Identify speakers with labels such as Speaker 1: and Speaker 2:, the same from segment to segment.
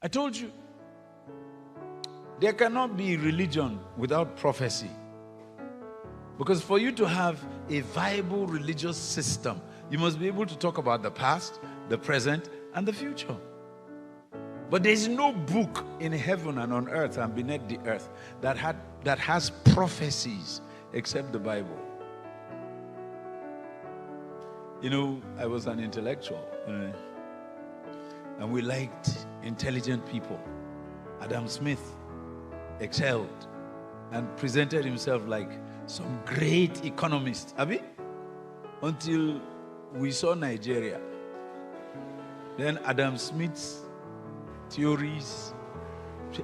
Speaker 1: I told you, there cannot be religion without prophecy. Because for you to have a viable religious system, you must be able to talk about the past, the present, and the future. But there is no book in heaven and on earth and beneath the earth that has prophecies except the Bible. You know, I was an intellectual, and we liked intelligent people. Adam Smith excelled and presented himself like some great economist, Abi, until we saw Nigeria. Then Adam Smith's theories,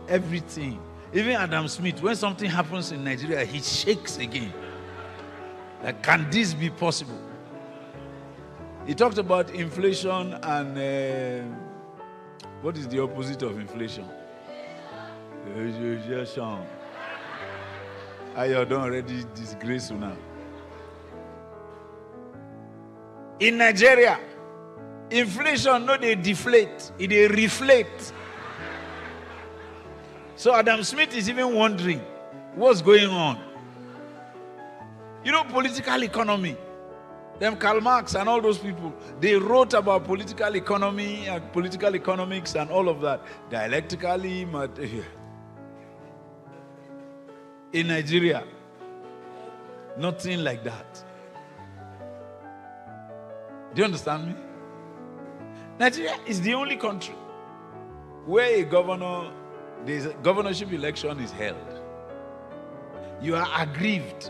Speaker 1: everything. Even Adam Smith, when something happens in Nigeria, he shakes again. Like, can this be possible? He talked about inflation and what is the opposite of inflation? Regression. I don't already disgrace you now. In Nigeria, inflation, no, they deflate, they reflate. So Adam Smith is even wondering what's going on. You know, political economy. Them Karl Marx and all those people, they wrote about political economy and political economics and all of that. Dialectically, in Nigeria, nothing like that. Do you understand me? Nigeria is the only country where a governorship election is held. You are aggrieved.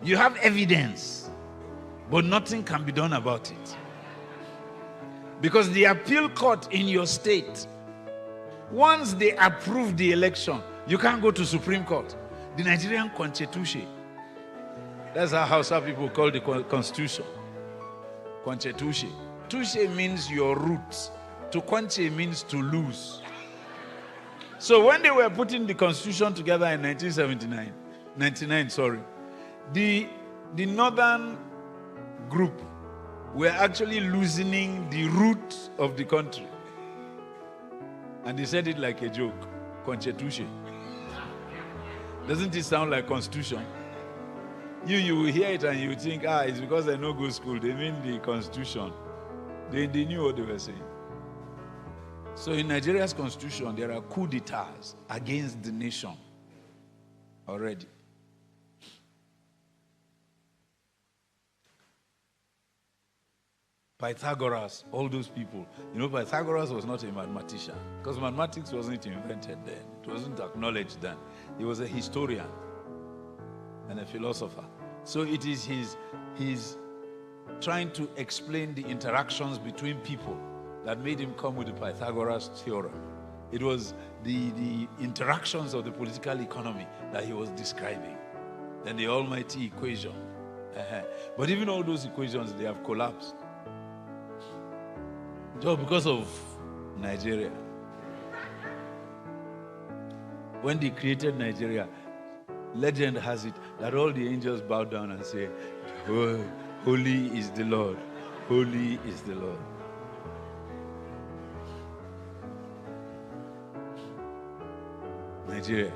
Speaker 1: You have evidence, but nothing can be done about it. Because the appeal court in your state, once they approve the election, you can't go to Supreme Court. The Nigerian Constitution. That's how Hausa people call the Constitution. Constitution. Touche means your roots. To quenche means to lose. So when they were putting the Constitution together in 99, the northern group were actually loosening the roots of the country. And they said it like a joke. Constitution. Doesn't it sound like Constitution? You will hear it and you think, it's because they no go to school. They mean the Constitution. They knew what they were saying. So in Nigeria's Constitution, there are coup d'etats against the nation already. Pythagoras, all those people. You know, Pythagoras was not a mathematician because mathematics wasn't invented then. It wasn't acknowledged then. He was a historian and a philosopher. So it is his trying to explain the interactions between people that made him come with the Pythagoras theorem. It was the interactions of the political economy that he was describing. Then the almighty equation. But even all those equations, they have collapsed. Just because of Nigeria. When they created Nigeria, legend has it that all the angels bowed down and say, "Oh, holy is the Lord, holy is the Lord." Nigeria.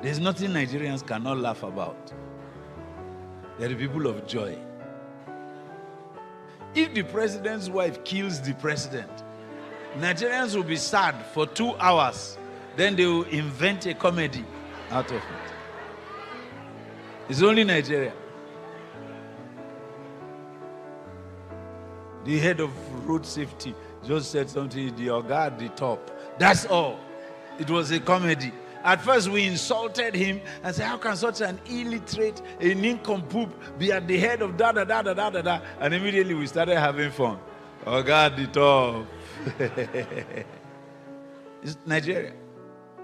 Speaker 1: There's nothing Nigerians cannot laugh about. They're the people of joy. If the president's wife kills the president, Nigerians will be sad for 2 hours. Then they will invent a comedy out of it. It's only Nigeria. The head of road safety just said something, the Oga at the top. That's all. It was a comedy. At first we insulted him and said, how can such an illiterate, a nincompoop be at the head of da-da-da-da-da-da-da? And immediately we started having fun. Oga at the top. It's Nigeria.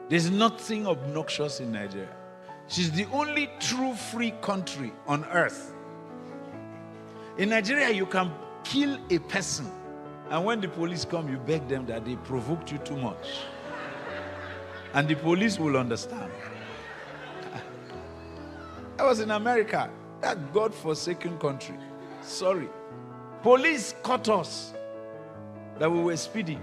Speaker 1: There's nothing obnoxious in Nigeria. She's the only true free country on earth. In Nigeria, you can kill a person, and when the police come, you beg them that they provoked you too much. And the police will understand. I was in America, that God-forsaken country. Sorry. Police caught us that we were speeding.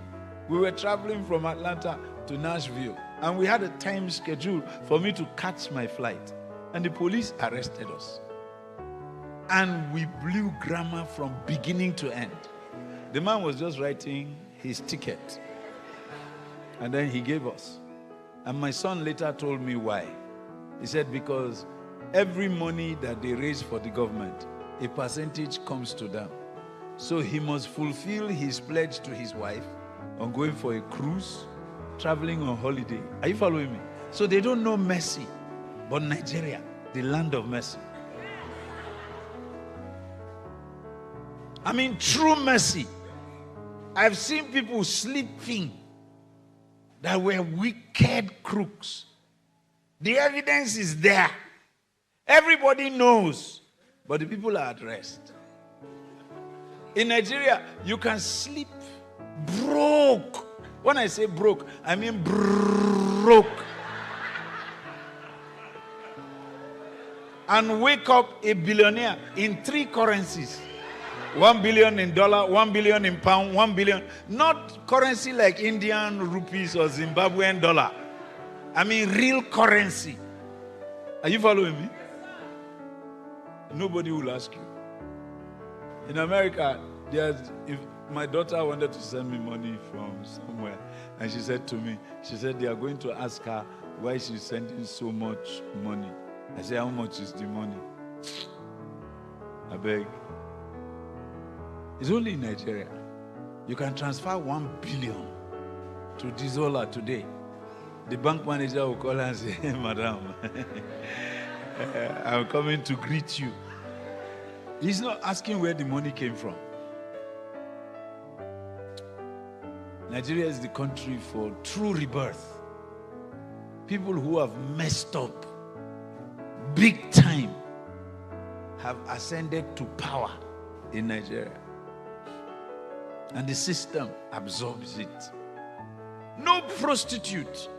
Speaker 1: We were traveling from Atlanta to Nashville, and we had a time schedule for me to catch my flight. And the police arrested us. And we blew grammar from beginning to end. The man was just writing his ticket. And then he gave us. And my son later told me why. He said, because every money that they raise for the government, a percentage comes to them. So he must fulfill his pledge to his wife on going for a cruise, traveling on holiday. Are you following me? So they don't know mercy. But Nigeria, the land of mercy. I mean, true mercy. I've seen people sleeping that were wicked crooks. The evidence is there. Everybody knows. But the people are at rest. In Nigeria, you can sleep broke. When I say broke, I mean broke. And wake up a billionaire in 3 currencies. 1 billion in dollar, 1 billion in pound, 1 billion. Not currency like Indian rupees or Zimbabwean dollar. I mean real currency. Are you following me? Nobody will ask you. In America, if my daughter wanted to send me money from somewhere, and she said to me, they are going to ask her why she's sending so much money. I said, how much is the money? I beg. It's only in Nigeria. You can transfer 1 billion to Dizola today. The bank manager will call her and say, hey, madam, I'm coming to greet you. He's not asking where the money came from. Nigeria is the country for true rebirth. People who have messed up big time have ascended to power in Nigeria. And the system absorbs it. No prostitute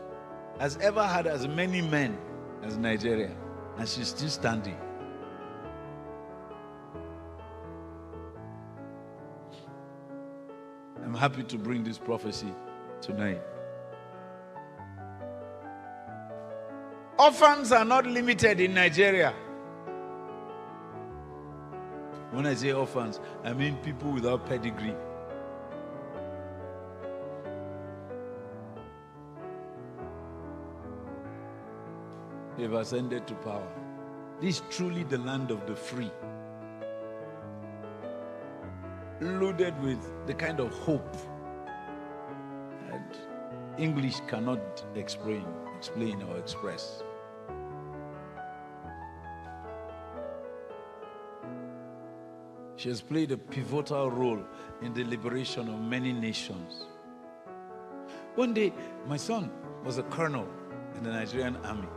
Speaker 1: has ever had as many men as Nigeria, and she's still standing. I'm happy to bring this prophecy tonight. Orphans are not limited in Nigeria. When I say orphans, I mean people without pedigree. They've ascended to power. This is truly the land of the free. Loaded with the kind of hope that English cannot explain or express. She has played a pivotal role in the liberation of many nations. One day, my son was a colonel in the Nigerian army.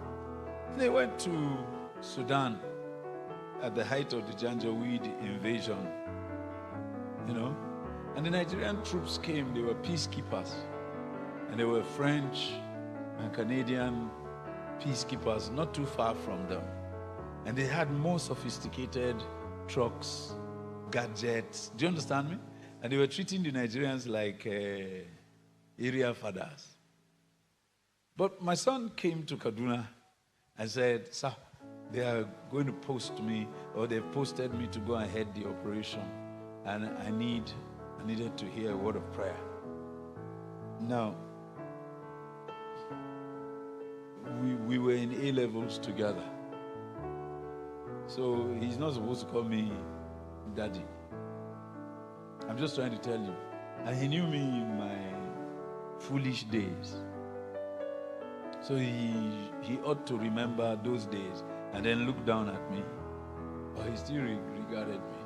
Speaker 1: They went to Sudan at the height of the Janjaweed invasion, and the Nigerian troops came. They were peacekeepers, and they were French and Canadian peacekeepers not too far from them. And they had more sophisticated trucks, gadgets. Do you understand me? And they were treating the Nigerians like area fathers. But my son came to Kaduna and said, sir, they are going to post me, or they've posted me to go and head the operation. And I needed to hear a word of prayer. Now, we were in A-levels together. So he's not supposed to call me daddy. I'm just trying to tell you. And he knew me in my foolish days. So he ought to remember those days and then look down at me. But he still regarded me.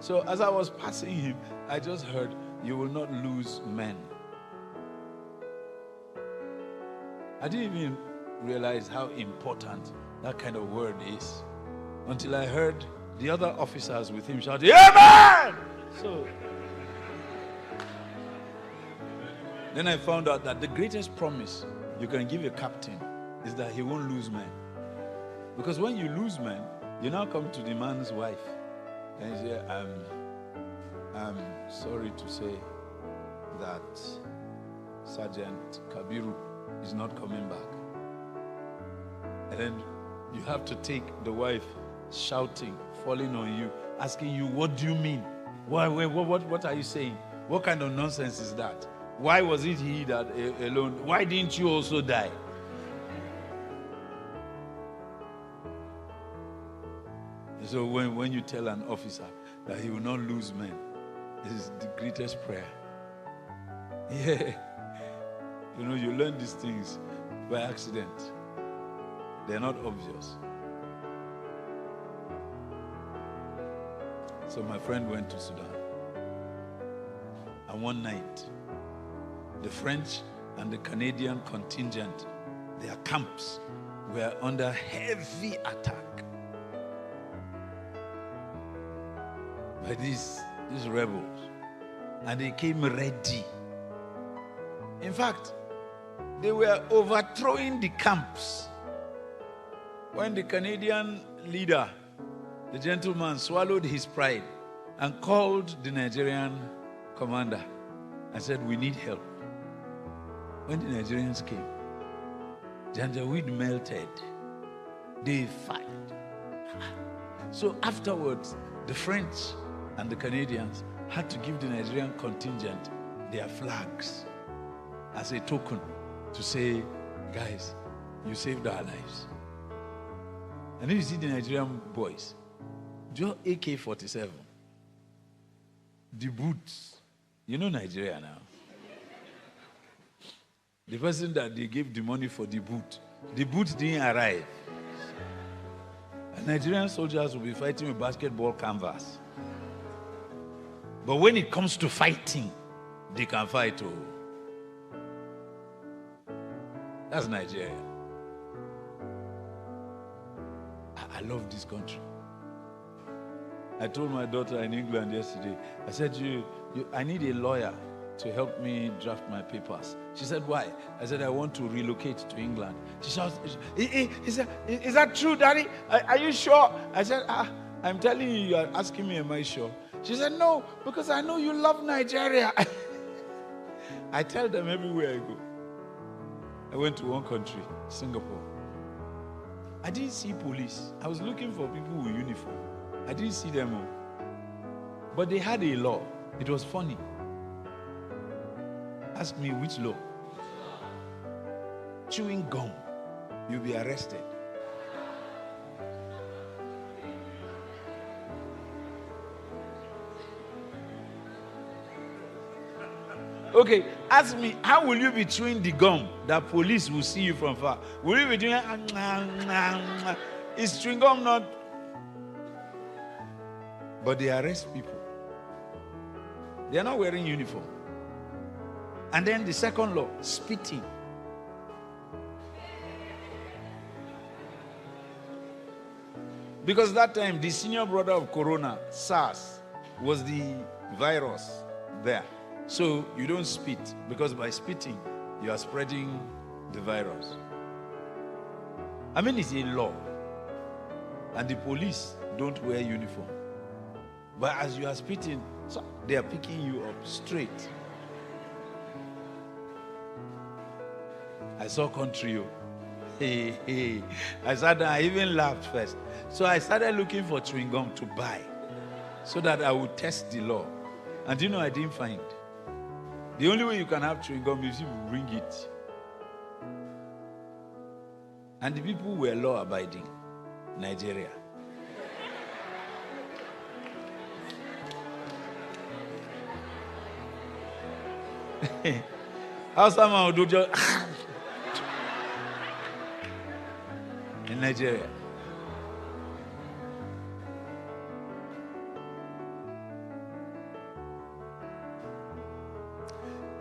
Speaker 1: So as I was passing him, I just heard, you will not lose men. I didn't even realize how important that kind of word is until I heard the other officers with him shouting, Amen! So then I found out that the greatest promise you can give a captain is that he won't lose men. Because when you lose men, you now come to the man's wife and you say, I'm sorry to say that Sergeant Kabiru is not coming back. And then you have to take the wife shouting, falling on you, asking you, what do you mean? What are you saying? What kind of nonsense is that? Why was it he that alone? Why didn't you also die? So when you tell an officer that he will not lose men, this is the greatest prayer. Yeah. You know, you learn these things by accident. They're not obvious. So my friend went to Sudan. And one night, the French and the Canadian contingent, their camps were under heavy attack by these rebels. And they came ready. In fact, they were overthrowing the camps when the Canadian leader, the gentleman, swallowed his pride and called the Nigerian commander and said, we need help. When the Nigerians came, Janjaweed melted. They fight. So afterwards, the French and the Canadians had to give the Nigerian contingent their flags as a token to say, guys, you saved our lives. And then you see the Nigerian boys, just AK-47, the boots. You know Nigeria now. The person that they gave the money for the boot didn't arrive. And Nigerian soldiers will be fighting with basketball canvas. But when it comes to fighting, they can fight too. That's Nigeria. I love this country. I told my daughter in England yesterday, I said, I need a lawyer to help me draft my papers. She said, why? I said, I want to relocate to England. She said, is that true, Daddy? Are you sure? I said, I'm telling you, you are asking me, am I sure? She said, no, because I know you love Nigeria. I tell them everywhere I go. I went to one country, Singapore. I didn't see police. I was looking for people with uniform. I didn't see them all. But they had a law. It was funny. Ask me which law. Chewing gum, you'll be arrested. Okay, ask me, how will you be chewing the gum that police will see you from far? Will you be doing, is chewing gum not? But they arrest people. They are not wearing uniform. And then the second law, spitting. Because that time, the senior brother of Corona, SARS, was the virus there. So you don't spit, because by spitting, you are spreading the virus. I mean, it's a law. And the police don't wear uniform. But as you are spitting, so they are picking you up straight. I saw country. Hey. I sat down, I even laughed first. So I started looking for chewing gum to buy so that I would test the law. And you know, I didn't find. The only way you can have chewing gum is if you bring it. And the people were law-abiding. Nigeria. How someone would do just in Nigeria.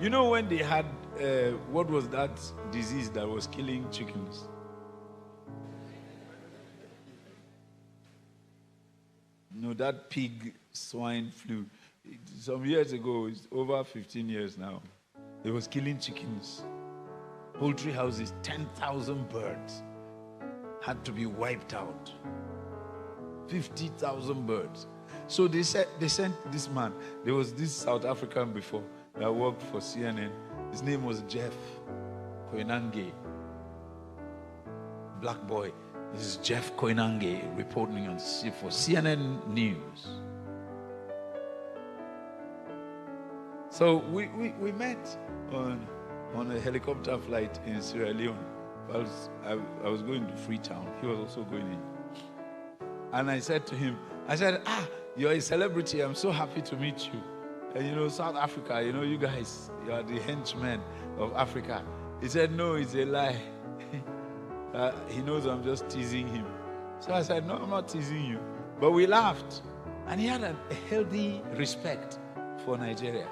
Speaker 1: You know when they had, what was that disease that was killing chickens? No, that pig swine flu. Some years ago, it's over 15 years now. It was killing chickens. Poultry houses, 10,000 birds had to be wiped out. 50,000 birds. So they sent this man. There was this South African before that worked for CNN. His name was Jeff Koinange. Black boy. This is Jeff Koinange reporting for CNN News. So we met on a helicopter flight in Sierra Leone. I was going to Freetown. He was also going in. And I said to him, you're a celebrity. I'm so happy to meet you. And South Africa, you guys, you are the henchmen of Africa. He said, no, it's a lie. He knows I'm just teasing him. So I said, no, I'm not teasing you. But we laughed. And he had a healthy respect for Nigeria.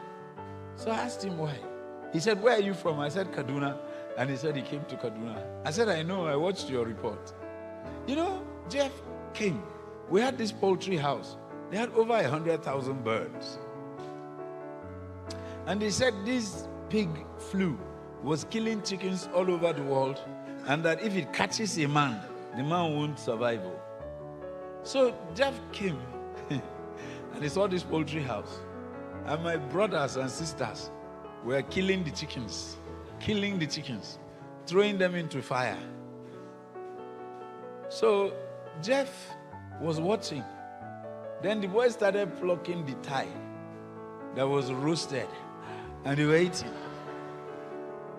Speaker 1: So I asked him why. He said, where are you from? I said, Kaduna. And he said he came to Kaduna. I said, I know, I watched your report. Jeff came. We had this poultry house. They had over 100,000 birds. And they said this pig flu was killing chickens all over the world, and that if it catches a man, the man won't survive. So Jeff came and he saw this poultry house. And my brothers and sisters were killing the chickens, throwing them into fire. So Jeff was watching. Then the boys started plucking the thigh that was roasted, and they were eating.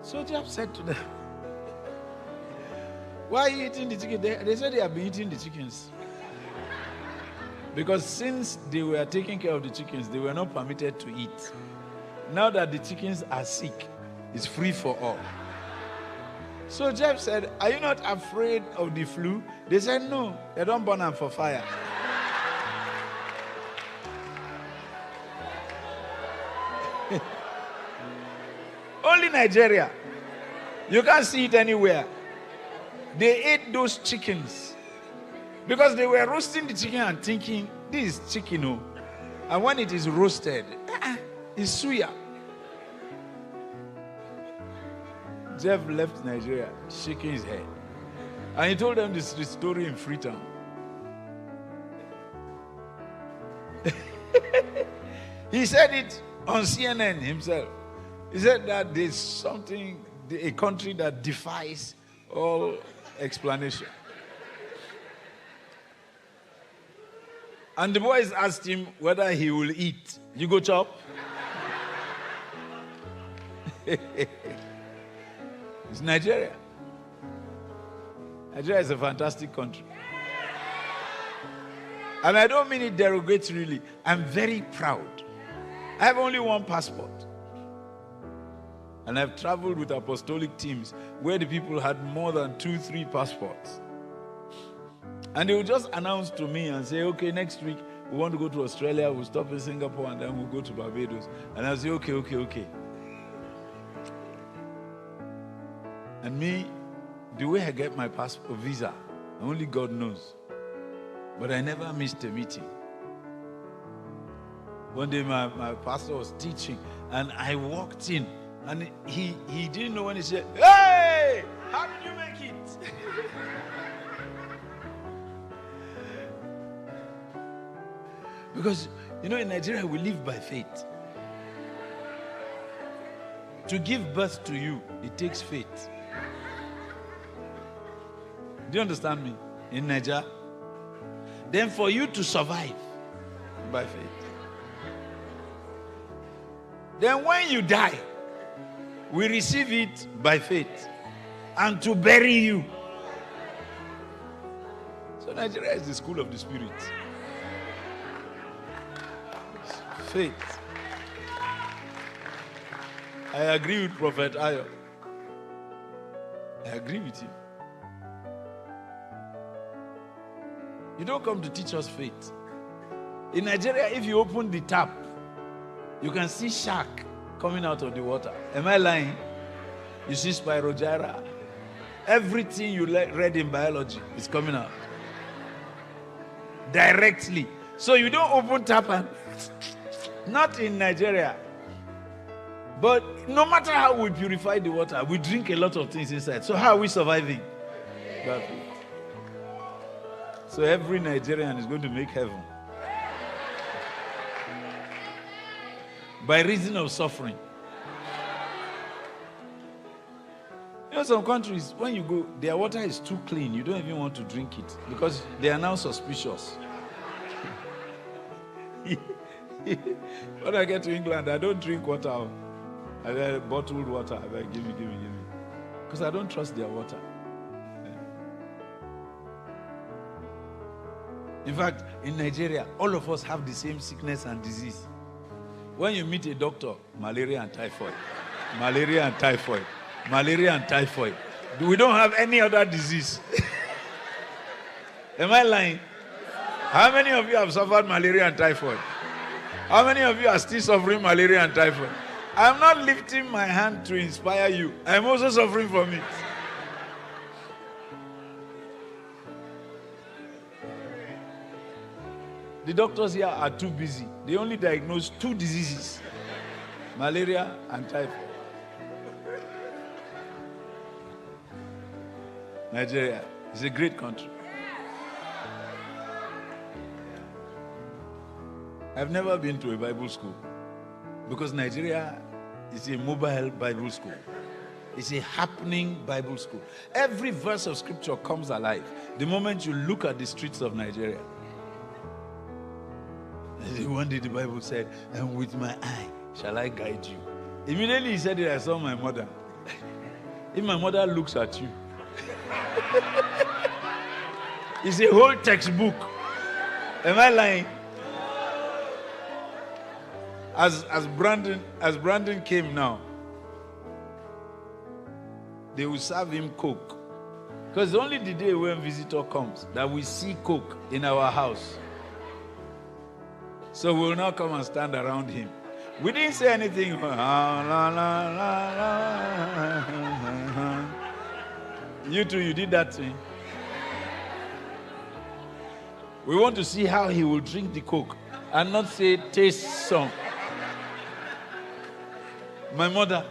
Speaker 1: So Jeff said to them, why are you eating the chicken? They said they have been eating the chickens. Because since they were taking care of the chickens, they were not permitted to eat. Now that the chickens are sick, it's free for all. So Jeff said, are you not afraid of the flu? They said, no, they don't burn them for fire. Only Nigeria. You can't see it anywhere. They ate those chickens because they were roasting the chicken and thinking, this is chicken. And when it is roasted, it's suya. Jeff left Nigeria shaking his head. And he told them this story in Freetown. He said it on CNN himself. He said that there's something, a country that defies all explanation. And the boys asked him whether he will eat. You go chop? It's Nigeria. Nigeria is a fantastic country. And I don't mean it derogatorily. I'm very proud. I have only one passport. And I've traveled with apostolic teams where the people had more than 2-3 passports. And they would just announce to me and say, okay, next week we want to go to Australia, we'll stop in Singapore, and then we'll go to Barbados. And I'll say, okay. And me, the way I get my passport visa, only God knows. But I never missed a meeting. One day my pastor was teaching, and I walked in, and he didn't know when he said, hey, how did you make it? Because, in Nigeria, we live by faith. To give birth to you, it takes faith. Do you understand me? In Nigeria. Then for you to survive, by faith. Then when you die, we receive it by faith. And to bury you. So Nigeria is the school of the Spirit. Faith. I agree with Prophet Ayo. I agree with you. You don't come to teach us faith. In Nigeria, if you open the tap, you can see shark coming out of the water. Am I lying? You see Spirogyra. Everything you read in biology is coming out. Directly. So you don't open tap and... Not in Nigeria. But no matter how we purify the water, we drink a lot of things inside. So how are we surviving? So every Nigerian is going to make heaven. By reason of suffering. some countries, when you go, their water is too clean. You don't even want to drink it because they are now suspicious. When I get to England, I don't drink water. I get bottled water. I beg, give me. Because I don't trust their water. In fact, in Nigeria, all of us have the same sickness and disease. When you meet a doctor, malaria and typhoid. Malaria and typhoid. Malaria and typhoid. We don't have any other disease. Am I lying? How many of you have suffered malaria and typhoid? How many of you are still suffering malaria and typhoid? I'm not lifting my hand to inspire you. I'm also suffering from it. The doctors here are too busy. They only diagnose 2 diseases, malaria and typhoid. Nigeria is a great country. I've never been to a Bible school because Nigeria is a mobile Bible school. It's a happening Bible school. Every verse of scripture comes alive the moment you look at the streets of Nigeria. One day the Bible said, "And with my eye shall I guide you." Immediately he said it, I saw my mother. If my mother looks at you, it's a whole textbook. Am I lying? As Brandon came now, they will serve him Coke. Because only the day when visitor comes that we see Coke in our house. So we will now come and stand around him. We didn't say anything. You too, you did that thing. We want to see how he will drink the Coke and not say, "Taste some." My mother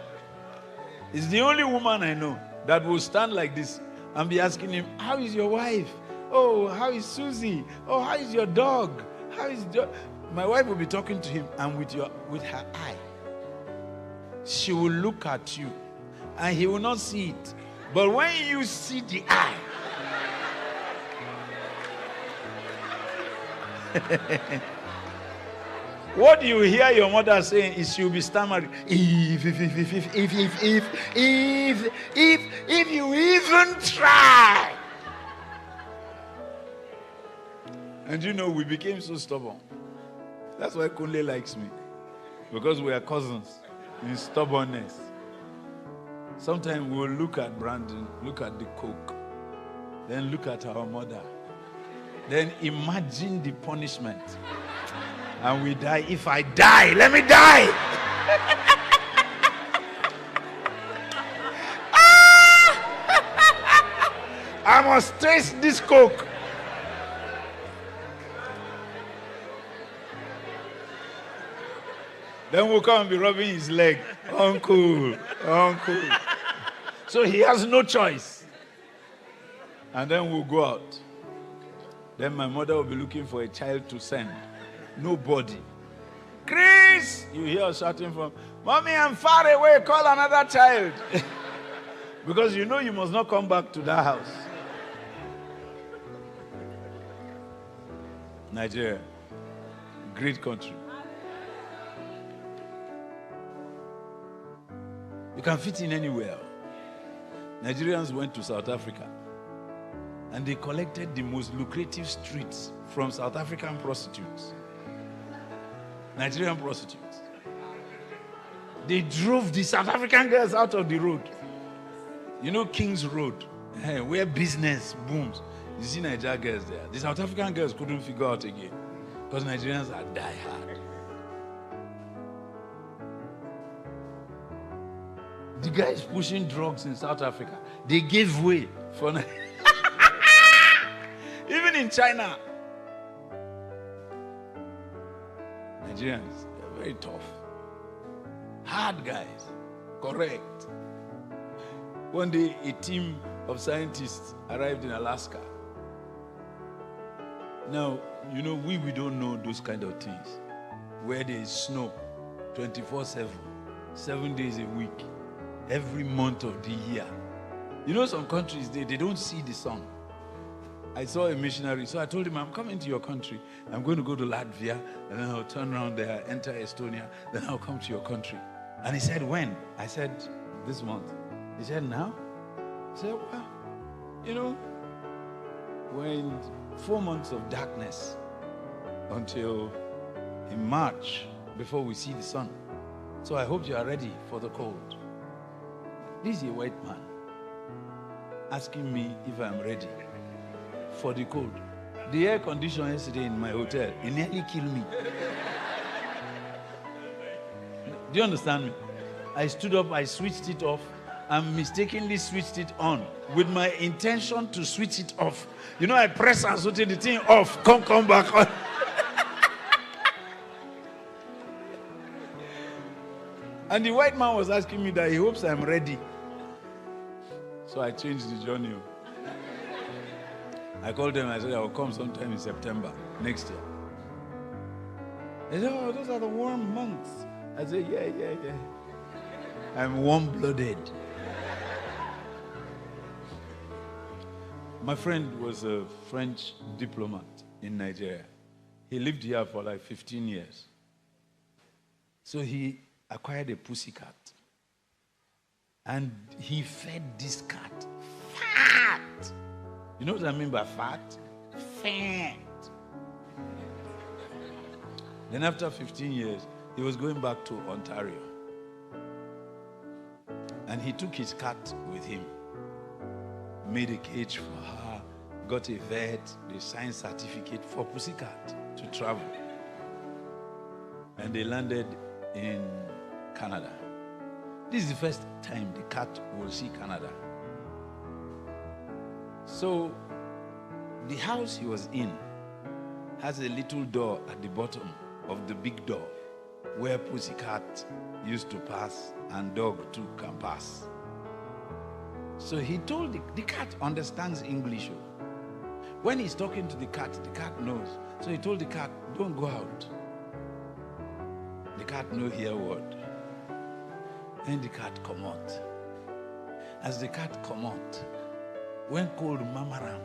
Speaker 1: is the only woman I know that will stand like this and be asking him, "How is your wife? Oh, how is Susie? Oh, how is your dog? How is your..." My wife will be talking to him, and with her eye, she will look at you, and he will not see it. But when you see the eye, what you hear your mother saying is she'll be stammering. If you even try. And you know, we became so stubborn. That's why Kunle likes me. Because we are cousins in stubbornness. Sometimes we'll look at Brandon, look at the Coke, then look at our mother. Then imagine the punishment. And we die. If I die, let me die. I must taste this Coke. Then we'll come and be rubbing his leg. Uncle. So he has no choice. And then we'll go out. Then my mother will be looking for a child to send. Nobody. Chris! You hear us shouting from, "Mommy, I'm far away. Call another child." Because you know you must not come back to that house. Nigeria. Great country. You can fit in anywhere. Nigerians went to South Africa and they collected the most lucrative streets from South African prostitutes. Nigerian prostitutes. They drove the South African girls out of the road. You know King's Road, where business booms. You see Nigerian girls there. The South African girls couldn't figure out again because Nigerians are die hard. The guys pushing drugs in South Africa, they gave way for even in China. Nigerians, they're very tough. Hard guys. Correct. One day, a team of scientists arrived in Alaska. Now, you know, we don't know those kind of things. Where there is snow 24/7, 7 days a week, every month of the year. You know, some countries, they don't see the sun. I saw a missionary, so I told him, I'm coming to your country. I'm going to go to Latvia, and then I'll turn around there, enter Estonia, then I'll come to your country. And he said, when? I said, this month. He said, now? I said, well, you know, we're in 4 months of darkness until in March before we see the sun. So I hope you are ready for the cold. This is a white man asking me if I'm ready for the cold. The air conditioner yesterday in my hotel, it nearly killed me. Do you understand me? I stood up, I switched it off, and mistakenly switched it on with my intention to switch it off. You know, I press and switch the thing off, come back on. And the white man was asking me that he hopes I'm ready. So I changed the journey. I called them, I said, I will come sometime in September next year. They said, oh, those are the warm months. I said, yeah. I'm warm-blooded. My friend was a French diplomat in Nigeria. He lived here for like 15 years. So he acquired a pussy cat. And he fed this cat fat. You know what I mean by fat? Fat. Then after 15 years, he was going back to Ontario. And he took his cat with him, made a cage for her, got a vet, they signed certificate for Pussycat to travel. And they landed in Canada. This is the first time the cat will see Canada. So the house he was in has a little door at the bottom of the big door where Pussycat used to pass and dog too can pass. So he told the cat understands English. When he's talking to the cat knows. So he told the cat, don't go out. The cat no hear word. Then the cat come out. As the cat come out, when called Mamaram,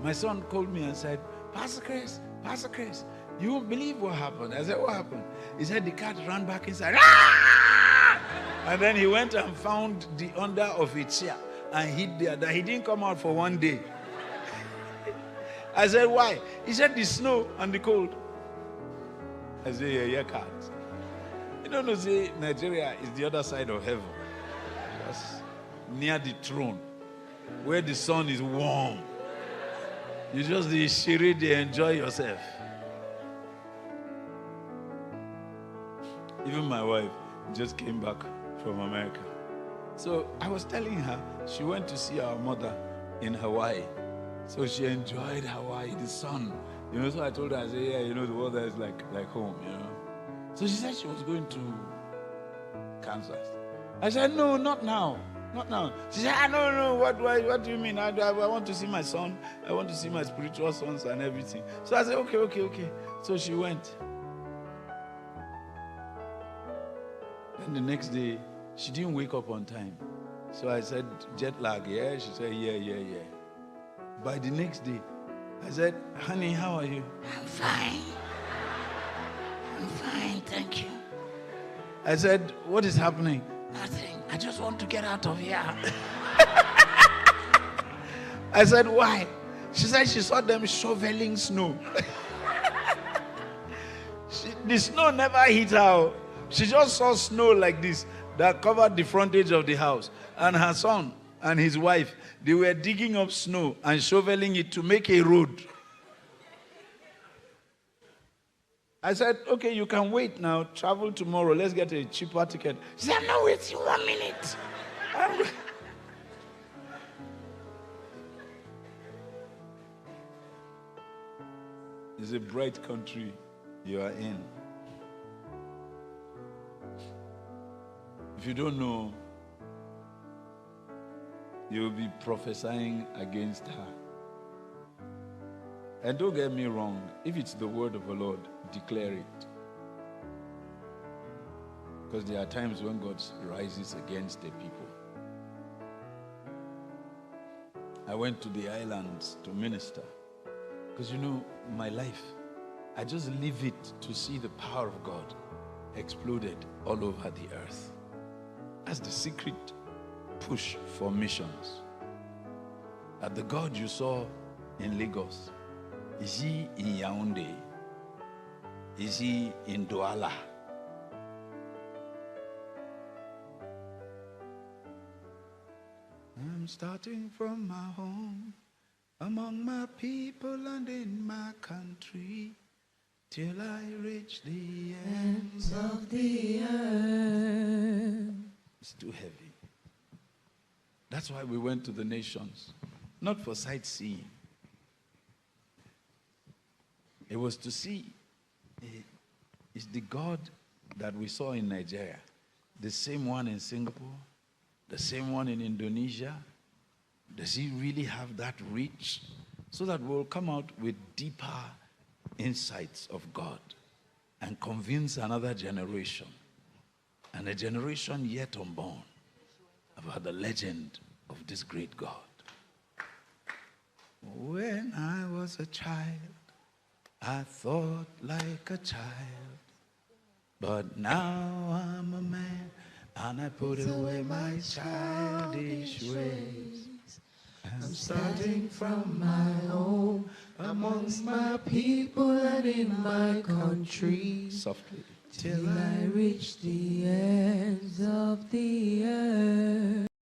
Speaker 1: my son called me and said, Pastor Chris, you won't believe what happened. I said, what happened? He said the cat ran back inside. Ah! And then he went and found the under of a chair and hid there. That he didn't come out for 1 day. I said, why? He said the snow and the cold. I said, yeah, cat. You don't know, say Nigeria is the other side of heaven. Just near the throne, where the sun is warm. You just the charade, enjoy yourself. Even my wife just came back from America. So I was telling her, she went to see our mother in Hawaii. So she enjoyed Hawaii, the sun. You know, so I told her, I said, yeah, you know, the weather is like home, you know. So she said she was going to Kansas. I said, no, not now. Not now. She said, no, what do you mean? I want to see my son. I want to see my spiritual sons and everything. So I said, okay. So she went. Then the next day, she didn't wake up on time. So I said, jet lag, yeah? She said, yeah. By the next day, I said, honey, how are you? I'm fine, thank you. I said, what is happening? Nothing. I just want to get out of here. I said, why? She said she saw them shoveling snow. The snow never hit her. She just saw snow like this that covered the frontage of the house. And her son and his wife, they were digging up snow and shoveling it to make a road. I said, okay, you can wait now. Travel tomorrow. Let's get a cheaper ticket. She said, I'm not waiting 1 minute. It's a bright country you are in. If you don't know, you'll be prophesying against her. And don't get me wrong, if it's the word of the Lord, declare it. Because there are times when God rises against the people. I went to the islands to minister. Because my life, I just live it to see the power of God exploded all over the earth. That's the secret push for missions. That the God you saw in Lagos, is he in Yaoundé? Is he in Douala? I'm starting from my home, among my people and in my country, till I reach the ends of the earth. It's too heavy. That's why we went to the nations, not for sightseeing. It was to see, is the God that we saw in Nigeria the same one in Singapore, the same one in Indonesia? Does he really have that reach? So that we'll come out with deeper insights of God and convince another generation and a generation yet unborn about the legend of this great God. When I was a child, I thought like a child, but now I'm a man and I put away my childish ways. I'm starting from my home, amongst my people and in my country, softly, till I reach the ends of the earth.